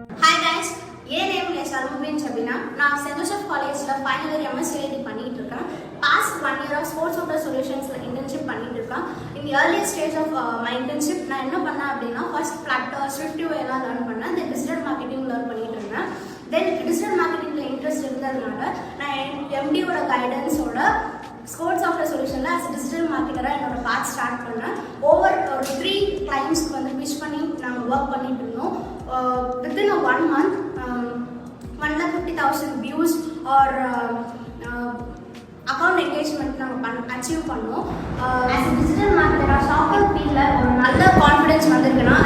Hi guys, என் name is அரும்பீன்ஸ் அப்படின்னா நான் சென்ட் ஜோசப் காலேஜில் ஃபைனல் இயர் MSc பண்ணிட்டு இருக்கேன். பாஸ்ட் 1 year ஸ்போர்ட்ஸ் வாட்டர் சொல்யூஷன்ஸில் இன்டர்ன்ஷிப் பண்ணிட்டு இருக்கேன். இந்த early stage of my internship நான் என்ன பண்ணேன் அப்படின்னா ஃபர்ஸ்ட் ஃப்ளட்டர் ஸ்விஃப்ட் எல்லாம் லேர்ன் பண்ணேன். தென் டிஜிட்டல் மார்க்கெட்டிங் லேர்ன் பண்ணிட்டு இருந்தேன். தென் டிஜிட்டல் மார்க்கெட்டிங்கில் இன்ட்ரெஸ்ட் இருந்ததுனால நான் MDயோட கைடன்ஸோட ஸ்போர்ட்ஸ் சாஃப்ட்வேர் சொல்யூஷனில் as டிஜிட்டல் மார்க்கெட்டராக என்னோட பாத் ஸ்டார்ட் பண்ணேன். ஓவர் ஒரு 3 கிளைண்ட்ஸ்க்கு வந்து பிச் பண்ணி நாங்கள் ஒர்க் பண்ணிட்டு இருந்தோம். Within 1 month 1,50,000 views R account engagement நாங்கள் அச்சீவ் பண்ணோம். ஆஸ் டிஜிட்டல் மார்க்கெட்டராக சாஃப்ட்வேர் ஃபீல்டில் ஒரு நல்ல கான்ஃபிடென்ஸ் வந்திருக்குன்னா